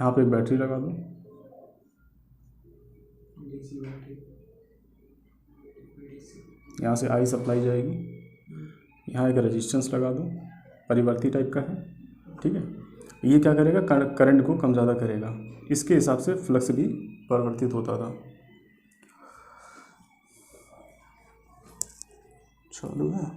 यहाँ पे बैटरी लगा दूँ, यहाँ से आई सप्लाई जाएगी, यहाँ एक रेजिस्टेंस लगा दूँ, परिवर्ती टाइप का है, ठीक है। ये क्या करेगा, करंट को कम ज़्यादा करेगा, इसके हिसाब से फ्लक्स भी परिवर्तित होता था। चालू है,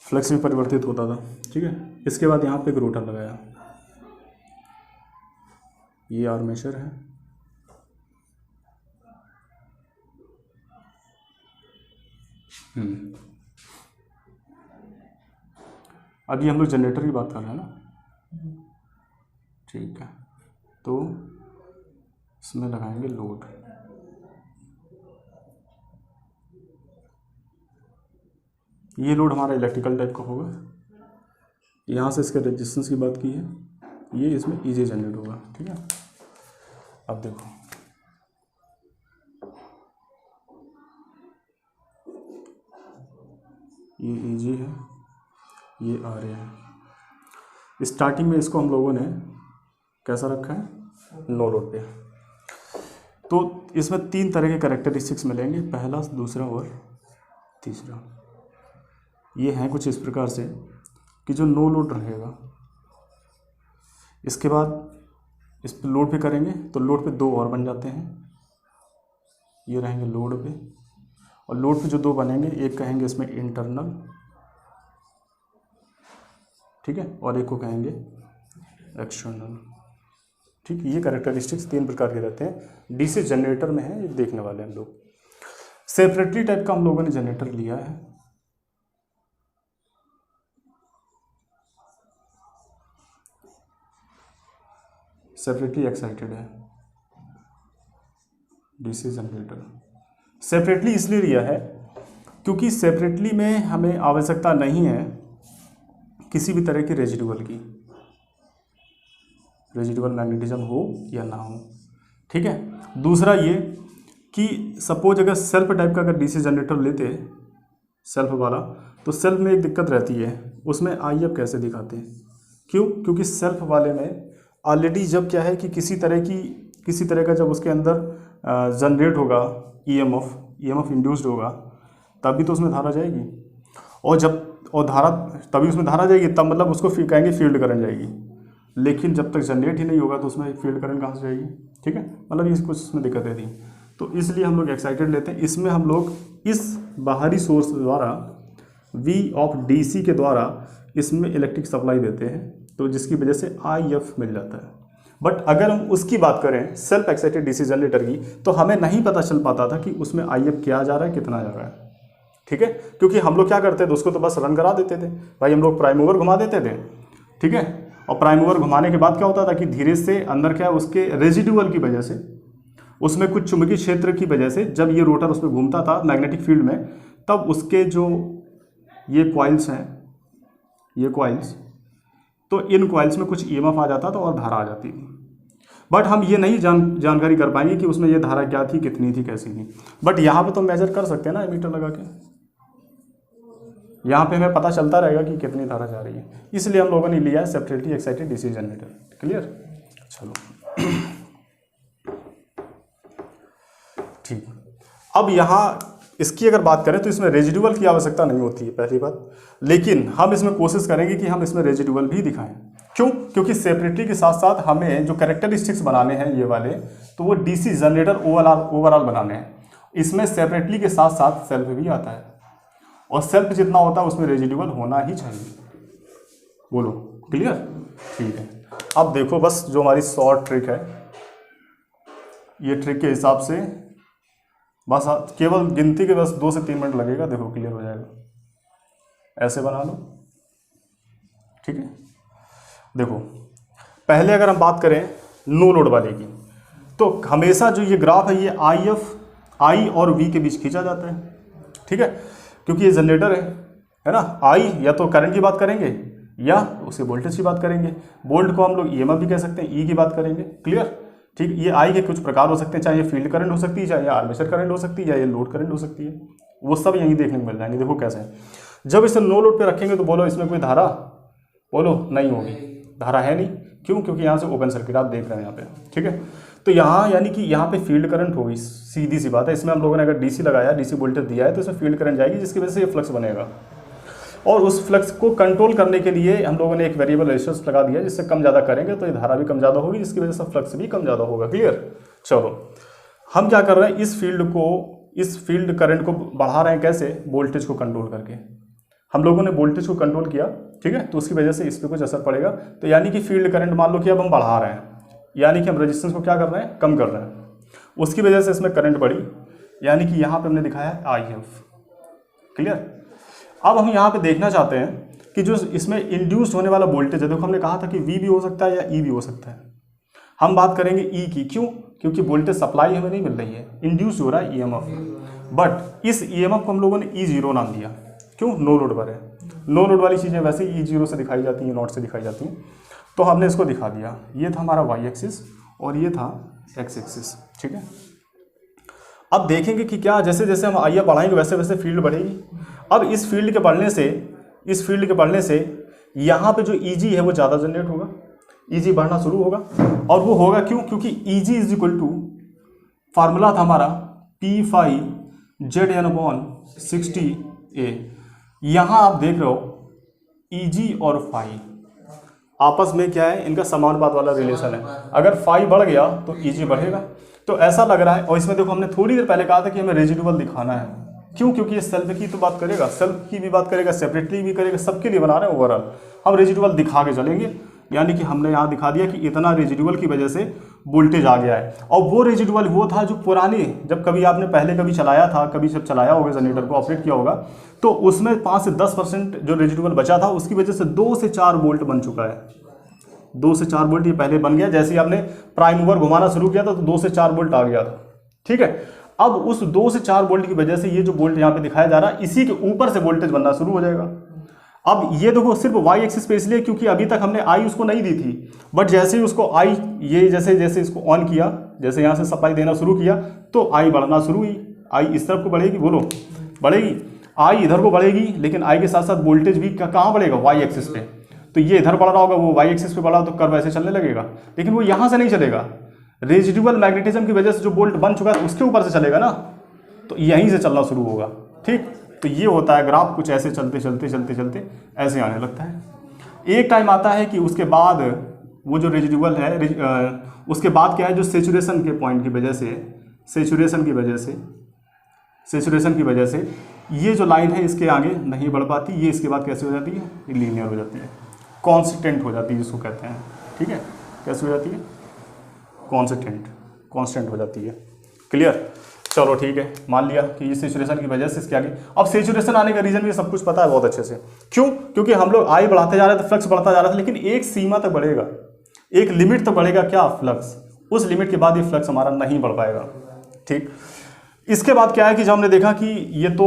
फ्लक्स भी परिवर्तित होता था, ठीक है। इसके बाद यहाँ पे एक रोटर लगाया, ये आर्मेचर है, अभी हम लोग जनरेटर की बात कर रहे हैं ना, ठीक है। तो इसमें लगाएंगे लोड, ये लोड हमारा इलेक्ट्रिकल टाइप का होगा। यहाँ से इसके रेजिस्टेंस की बात की है, ये इसमें ईजी जनरेट होगा, ठीक है। अब देखो ये ईजी है, ये आ रहे हैं। स्टार्टिंग में इसको हम लोगों ने कैसा रखा है, नो लोड पे। तो इसमें 3 तरह के कैरेक्टरिस्टिक्स मिलेंगे, पहला, दूसरा और तीसरा। ये हैं कुछ इस प्रकार से कि जो नो लोड रहेगा, इसके बाद इस पे लोड पे करेंगे तो लोड पे 2 और बन जाते हैं, ये रहेंगे लोड पे, और लोड पे जो 2 बनेंगे, एक कहेंगे इसमें इंटरनल, ठीक है, और एक को कहेंगे एक्सटर्नल, ठीक। ये कैरेक्टरिस्टिक्स 3 प्रकार के रहते हैं, डीसी जनरेटर में है, ये देखने वाले हैं हम लोग। सेपरेटली टाइप का हम लोगों ने जनरेटर लिया है, सेपरेटली एक्साइटेड है डीसी जनरेटर। सेपरेटली इसलिए लिया है क्योंकि सेपरेटली में हमें आवश्यकता नहीं है किसी भी तरह की रेजिडुअल मैग्नेटिज्म हो या ना हो, ठीक है। दूसरा ये कि सपोज अगर सेल्फ टाइप का अगर डीसी जनरेटर लेते, सेल्फ वाला, तो सेल्फ में एक दिक्कत रहती है, उसमें आई एफ कैसे दिखाते हैं, क्यों, क्योंकि सेल्फ वाले में ऑलरेडी जब क्या है कि किसी तरह का जब उसके अंदर जनरेट होगा ईएमएफ इंड्यूस्ड होगा, तभी तो उसमें धारा जाएगी, और धारा तभी उसमें धारा जाएगी, तब मतलब उसको कहेंगे फील्ड करंट जाएगी। लेकिन जब तक जनरेट ही नहीं होगा तो उसमें फील्ड करंट कहाँ से जाएगी, ठीक है, मतलब ये कुछ इसमें दिक्कत रहती है। तो इसलिए हम लोग एक्साइटेड लेते हैं। इसमें हम लोग इस बाहरी सोर्स द्वारा V ऑफ DC के द्वारा इसमें इलेक्ट्रिक सप्लाई देते हैं, तो जिसकी वजह से IF मिल जाता है। बट अगर हम उसकी बात करें सेल्फ एक्साइटेड डीसी जनरेटर की, तो हमें नहीं पता चल पाता था कि उसमें IF क्या जा रहा है, कितना जा रहा है, ठीक है, क्योंकि हम लोग क्या करते थे, उसको तो बस रन करा देते थे भाई, हम लोग प्राइम मूवर घुमा देते थे, ठीक है। और प्राइम मूवर घुमाने के बाद क्या होता था कि धीरे से अंदर क्या, उसके रेजिडुअल की वजह से, उसमें कुछ चुंबकीय क्षेत्र की वजह से, जब ये रोटर उसमें घूमता था मैग्नेटिक फील्ड में, तब उसके जो ये कॉइल्स हैं, ये कॉइल्स, तो इन कॉइल्स में कुछ ईएमएफ आ जाता था और धारा आ जाती थी। बट हम ये नहीं जानकारी कर पाएंगे कि उसमें ये धारा क्या थी, कितनी थी, कैसी थी। बट यहाँ पे तो मेजर कर सकते हैं ना, एमीटर लगा के, यहाँ पे हमें पता चलता रहेगा कि कितनी धारा जा रही है। इसलिए हम लोगों ने लिया है separately excited DC generator. Clear, चलो ठीक। अब यहाँ इसकी अगर बात करें तो इसमें रेजिडुअल की आवश्यकता नहीं होती है, पहली बात, लेकिन हम इसमें कोशिश करेंगे कि हम इसमें रेजिडुअल भी दिखाएं। क्यों, क्योंकि सेपरेटली के साथ साथ हमें जो कैरेक्टरिस्टिक्स बनाने हैं ये वाले, तो वो डीसी जनरेटर ओवरऑल बनाने हैं। इसमें सेपरेटली के साथ साथ सेल्फ भी आता है, और सेल्फ जितना होता है उसमें रेजिडुअल होना ही चाहिए। बोलो, क्लियर, ठीक है। अब देखो बस जो हमारी शॉर्ट ट्रिक है, ये ट्रिक के हिसाब से बस केवल गिनती के बस 2 से 3 मिनट लगेगा, देखो क्लियर हो जाएगा। ऐसे बना लो, ठीक है। देखो पहले अगर हम बात करें नो लोड वाले की, तो हमेशा जो ये ग्राफ है ये आई और वी के बीच खींचा जाता है, ठीक है, क्योंकि ये जनरेटर है ना। आई या तो करंट की बात करेंगे या उसे वोल्टेज की बात करेंगे, वोल्ट को हम लोग ईएमएफ भी कह सकते हैं, ई की बात करेंगे, क्लियर, ठीक। ये आई के कुछ प्रकार हो सकते हैं, चाहे ये फील्ड करंट हो सकती है, चाहे ये आर्मेचर करंट हो सकती है, या ये लोड करंट हो सकती है, वो सब यहीं देखने को मिल जाएंगे। देखो कैसे, जब इसे नो लोड पे रखेंगे तो बोलो इसमें कोई धारा, बोलो नहीं होगी, धारा है नहीं। क्यों? क्योंकि यहाँ से ओपन सर्किट आप देख रहे हैं यहाँ पे, ठीक है। तो यहाँ यानी कि यहाँ पे फील्ड करंट होगी, सीधी सी बात है। इसमें हम लोगों ने अगर डीसी लगाया, डीसी वोल्टेज दिया है, तो इसमें फील्ड करंट जाएगी, जिसकी वजह से ये फ्लक्स बनेगा। और उस फ्लक्स को कंट्रोल करने के लिए हम लोगों ने एक वेरिएबल रेजिस्टेंस लगा दिया, जिससे कम ज़्यादा करेंगे तो ये धारा भी कम ज़्यादा होगी, जिसकी वजह से फ्लक्स भी कम ज़्यादा होगा। क्लियर? चलो, हम क्या कर रहे हैं, इस फील्ड करंट को बढ़ा रहे हैं। कैसे? वोल्टेज को कंट्रोल करके। हम लोगों ने वोल्टेज को कंट्रोल किया, ठीक है, तो उसकी वजह से इस पर कुछ असर पड़ेगा। तो यानी कि फील्ड करंट मान लो कि अब हम बढ़ा रहे हैं, यानी कि हम रेजिस्टेंस को क्या कर रहे हैं, कम कर रहे हैं। उसकी वजह से इसमें करंट बढ़ी, यानी कि यहाँ पे हमने दिखाया IF। क्लियर? अब हम यहाँ पे देखना चाहते हैं कि जो इसमें इंड्यूस्ड होने वाला वोल्टेज है, देखो हमने कहा था कि V भी हो सकता है या E भी हो सकता है। हम बात करेंगे E की। क्यों? क्योंकि वोल्टेज सप्लाई हमें नहीं मिल रही है, इंड्यूस हो रहा है EMF। बट इस EMF को हम लोगों ने E0 नाम दिया। क्यों? नो लोड पर है। नो लोड वाली चीज़ें वैसे ही E0 से दिखाई जाती हैं, नॉट से दिखाई जाती हैं। तो हमने इसको दिखा दिया। ये था हमारा Y एक्सिस और ये था X एक्सिस, ठीक है। अब देखेंगे कि क्या जैसे जैसे हम IF बढ़ाएंगे वैसे वैसे फील्ड बढ़ेगी। अब इस फील्ड के बढ़ने से यहाँ पे जो EG है वो ज़्यादा जनरेट होगा, EG बढ़ना शुरू होगा। और वो होगा क्यों? क्योंकि EG is equal to, formula था हमारा P फाई ZN/60A। यहाँ आप देख रहे हो EG और फाई आपस में क्या है, इनका समानुपात वाला रिलेशन है। अगर फाई बढ़ गया तो EG बढ़ेगा। तो ऐसा लग रहा है। और इसमें देखो हमने थोड़ी देर पहले कहा था कि हमें रेजिडुअल दिखाना है। क्यों? क्योंकि ये सेल्फ की तो बात करेगा, सेल्फ की भी बात करेगा, सेपरेटली भी करेगा, सबके लिए बना रहे हैं ओवरऑल। हम रेजिडुअल दिखा के चलेंगे, यानी कि हमने यहाँ दिखा दिया कि इतना रेजिडुअल की वजह से वोल्टेज आ गया है। और वो रेजिडुअल वो था जो पुराने, जब कभी आपने पहले कभी चलाया था, कभी जब चलाया होगा जनरेटर को ऑपरेट किया होगा, तो उसमें 5 से 10% जो रेजिडुअल बचा था, उसकी वजह से 2 से 4 वोल्ट बन चुका है। 2 से 4 वोल्ट ये पहले बन गया। जैसे ही आपने प्राइम मूवर घुमाना शुरू किया था तो 2 से 4 वोल्ट आ गया था, ठीक है। अब उस 2 से 4 वोल्ट की वजह से ये जो वोल्ट यहाँ पे दिखाया जा रहा है, इसी के ऊपर से वोल्टेज बनना शुरू हो जाएगा। अब ये देखो सिर्फ Y एक्सिस पे इसलिए क्योंकि अभी तक हमने I उसको नहीं दी थी, बट जैसे ही उसको I ये जैसे जैसे इसको ऑन किया, जैसे यहाँ से सप्लाई देना शुरू किया, तो I बढ़ना शुरू हुई। I इस तरफ को बढ़ेगी, बोलो बढ़ेगी, I इधर को बढ़ेगी, लेकिन I के साथ साथ वोल्टेज भी कहाँ बढ़ेगा, Y एक्सिस पे। तो ये इधर बढ़ रहा होगा, वो Y एक्सिस पे बढ़ा, तो कर्व ऐसे चलने लगेगा। लेकिन वो यहाँ से नहीं चलेगा, रेजिडुअल मैग्नेटिज्म की वजह से जो वोल्ट बन चुका है उसके ऊपर से चलेगा ना, तो यहीं से चलना शुरू होगा, ठीक। तो ये होता है ग्राफ, कुछ ऐसे चलते चलते चलते चलते ऐसे आने लगता है। एक टाइम आता है कि उसके बाद वो जो रेजिडुअल है, उसके बाद क्या है, जो सेचुरेशन के पॉइंट की वजह से, सेचुरेशन की वजह से ये जो लाइन है इसके आगे नहीं बढ़ पाती। ये इसके बाद कैसे हो जाती है, लीनियर हो जाती है, कांस्टेंट हो जाती है, जिसको कहते हैं, ठीक है। कैसे हो जाती है, कांस्टेंट हो जाती है। क्लियर? चलो ठीक है, मान लिया कि ये सेचुरेशन की वजह से इसके आगे। अब सेचुरेशन आने का रीजन भी सब कुछ पता है बहुत अच्छे से। क्यों? क्योंकि हम लोग आई बढ़ाते जा रहे थे, फ्लक्स बढ़ता जा रहा था, लेकिन एक सीमा तक बढ़ेगा, एक लिमिट तक बढ़ेगा क्या, फ्लक्स। उस लिमिट के बाद ये फ्लक्स हमारा नहीं बढ़ पाएगा, ठीक। इसके बाद क्या है कि जब हमने देखा कि ये तो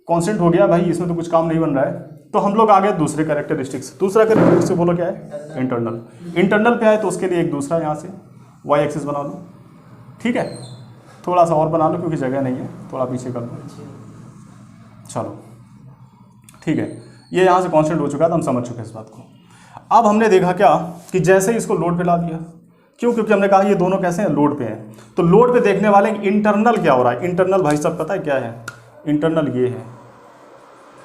कांस्टेंट हो गया भाई, इसमें तो कुछ काम नहीं बन रहा है, तो हम लोग आ गए दूसरे कैरेक्टरिस्टिक्स। दूसरा कैरेक्टरिस्टिक्स बोलो क्या है, इंटरनल पे आए तो उसके लिए एक दूसरा यहाँ से Y एक्सिस बना लो, ठीक है। थोड़ा सा और बना लो क्योंकि जगह नहीं है, थोड़ा पीछे कर लो, चलो ठीक है। ये यहाँ से कांस्टेंट हो चुका था, हम समझ चुके हैं इस बात को। अब हमने देखा क्या कि जैसे ही इसको लोड पे ला दिया, क्यों? क्योंकि हमने कहा ये दोनों कैसे हैं, लोड पे हैं। तो लोड पे देखने वाले इंटरनल क्या हो रहा है, इंटरनल भाई साहब पता है क्या है, इंटरनल ये है,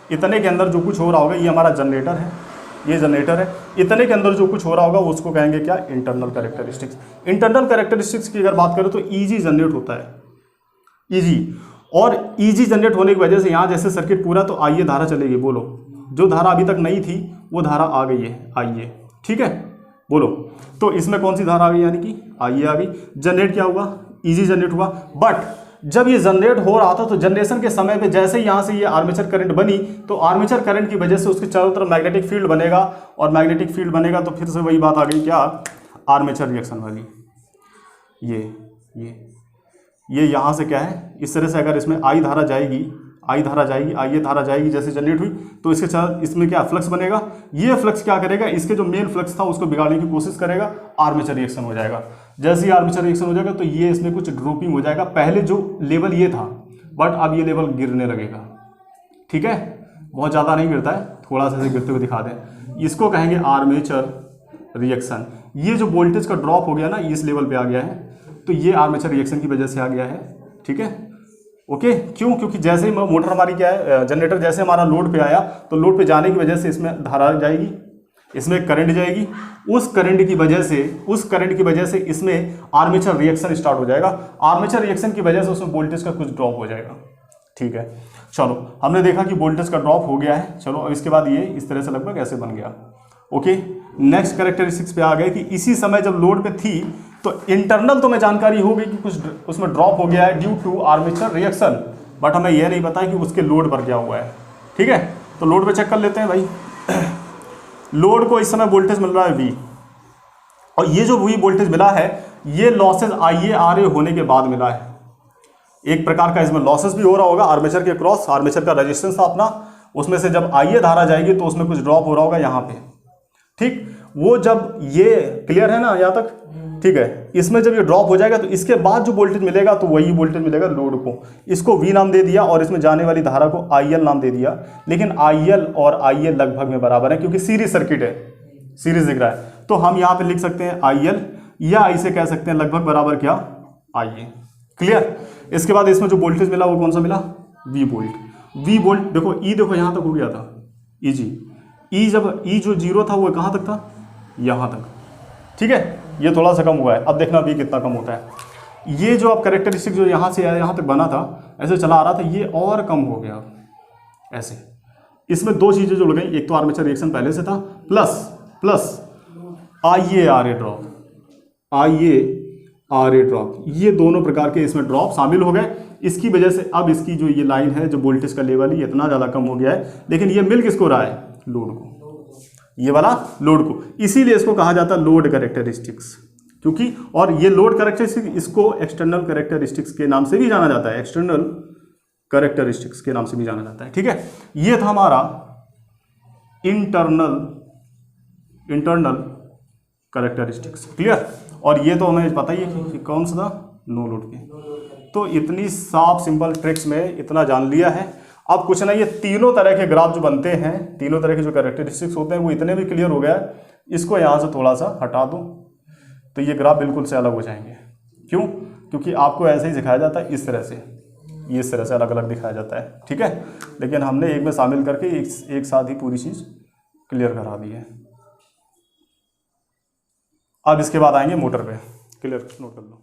इतने के अंदर जो कुछ हो रहा होगा, ये हमारा जनरेटर है, ये जनरेटर है, इतने के अंदर जो कुछ हो रहा होगा उसको कहेंगे क्या, इंटरनल कैरेक्टरिस्टिक्स। इंटरनल कैरेक्टरिस्टिक्स की अगर बात करें तो EG जनरेट होता है, EG। और EG जनरेट होने की वजह से यहाँ जैसे सर्किट पूरा, तो आइए धारा चलेगी, बोलो जो धारा अभी तक नहीं थी वो धारा आ गई है, आइए, ठीक है, बोलो। तो इसमें कौन सी धारा आ गई, यानी कि आइए आ गई। जनरेट क्या हुआ, EG जनरेट हुआ। बट जब ये जनरेट हो रहा था तो जनरेशन के समय पे जैसे ही यहाँ से ये आर्मेचर करंट बनी, तो आर्मेचर करंट की वजह से उसके चारों तरफ मैग्नेटिक फील्ड बनेगा, और मैग्नेटिक फील्ड बनेगा तो फिर से वही बात आ गई क्या, आर्मेचर रिएक्शन वाली। ये यहाँ से क्या है, इस तरह से अगर इसमें आई धारा जाएगी, आई ये धारा जाएगी, जैसे जनरेट हुई तो इसके साथ इसमें क्या फ्लक्स बनेगा। ये फ्लक्स क्या करेगा, इसके जो मेन फ्लक्स था उसको बिगाड़ने की कोशिश करेगा, आर्मेचर रिएक्शन हो जाएगा। जैसे ही आर्मेचर रिएक्शन हो जाएगा तो ये इसमें कुछ ड्रॉपिंग हो जाएगा। पहले जो लेवल ये था, बट अब ये लेवल गिरने लगेगा, ठीक है। बहुत ज़्यादा नहीं गिरता है, थोड़ा सा गिरते हुए दिखा दें। इसको कहेंगे आर्मेचर रिएक्शन। ये जो वोल्टेज का ड्रॉप हो गया ना, इस लेवल पे आ गया है, तो ये आर्मेचर रिएक्शन की वजह से आ गया है। ठीक है, ओके। क्यों? क्योंकि जैसे ही मोटर हमारी क्या है, जनरेटर जैसे हमारा लोड पे आया, तो लोड पे जाने की वजह से इसमें धारा जाएगी, इसमें करंट जाएगी, उस करंट की वजह से इसमें आर्मेचर रिएक्शन स्टार्ट हो जाएगा। आर्मेचर रिएक्शन की वजह से उसमें वोल्टेज का कुछ ड्रॉप हो जाएगा। ठीक है, चलो हमने देखा कि वोल्टेज का ड्रॉप हो गया है। चलो अब इसके बाद ये इस तरह से लगभग ऐसे बन गया। ओके, नेक्स्ट कैरेक्टरिस्टिक्स पे आ गए कि इसी समय जब लोड पे थी तो इंटरनल तो में जानकारी हो गई कि कुछ उसमें ड्रॉप हो गया है due to armature reaction, but हमें यह नहीं पता कि उसके लोड पर क्या हुआ है। ठीक है, तो लोड पे चेक कर लेते हैं भाई। लोड को इस समय वोल्टेज मिल रहा है V, और ये जो V वोल्टेज मिला है ये लॉसेज IA होने के बाद मिला है। एक प्रकार का इसमें लॉसेस भी हो रहा होगा आर्मेचर के क्रॉस, आर्मेचर का रेजिस्टेंस था अपना, उसमें से जब IA धारा जाएगी तो उसमें कुछ ड्रॉप हो रहा होगा यहाँ पे। ठीक, वो जब ये क्लियर है ना यहाँ तक? ठीक है, इसमें जब ये ड्रॉप हो जाएगा तो इसके बाद जो वोल्टेज मिलेगा तो वही वोल्टेज मिलेगा लोड को। इसको V नाम दे दिया और इसमें जाने वाली धारा को IL नाम दे दिया, लेकिन IL और IA लगभग में बराबर है क्योंकि सीरीज सर्किट है, सीरीज दिख रहा है। तो हम यहाँ पे लिख सकते हैं IL, या इसे कह सकते हैं लगभग बराबर क्या, IA। क्लियर? इसके बाद इसमें जो वोल्टेज मिला वो कौन सा मिला, V वोल्ट। देखो E, देखो यहाँ तक हो गया था EG, E जब E जो 0 था वो कहाँ तक था, यहाँ तक। ठीक है, ये थोड़ा सा कम हुआ है। अब देखना V कितना कम होता है। ये जो अब कैरेक्टरिस्टिक जो यहाँ से यहाँ तक बना था, ऐसे चला आ रहा था, ये और कम हो गया ऐसे। इसमें दो चीज़ें जुड़ गई, एक तो आर्मेचर रिएक्शन पहले से था, प्लस IARA ड्रॉप, ये दोनों प्रकार के इसमें ड्रॉप शामिल हो गए। इसकी वजह से अब इसकी जो ये लाइन है, जो वोल्टेज का लेवल ये इतना ज़्यादा कम हो गया है, लेकिन ये मिल किसको रहा है, लोड को, ये वाला लोड को। इसीलिए इसको कहा जाता है लोड कैरेक्टरिस्टिक्स, क्योंकि और ये लोड कैरेक्टरिस्टिक्स इसको एक्सटर्नल कैरेक्टरिस्टिक्स के नाम से भी जाना जाता है, एक्सटर्नल कैरेक्टरिस्टिक्स के नाम से भी जाना जाता है। ठीक है, ये था हमारा इंटरनल कैरेक्टरिस्टिक्स। क्लियर? और ये तो हमें पता ही है कि कौन सा था, नो लोड के। तो इतनी साफ सिंपल ट्रिक्स में इतना जान लिया है। अब कुछ नहीं, ये तीनों तरह के ग्राफ जो बनते हैं, तीनों तरह के जो कैरेक्टरिस्टिक्स होते हैं वो इतने भी क्लियर हो गया है। इसको यहाँ से थोड़ा सा हटा दो तो ये ग्राफ बिल्कुल से अलग हो जाएंगे। क्यों? क्योंकि आपको ऐसे ही सिखाया जाता है, इस तरह से, ये इस तरह से अलग अलग दिखाया जाता है। ठीक है, लेकिन हमने एक में शामिल करके एक साथ ही पूरी चीज़ क्लियर करा दी है। अब इसके बाद आएंगे मोटर पे। क्लियर, नोट कर लो।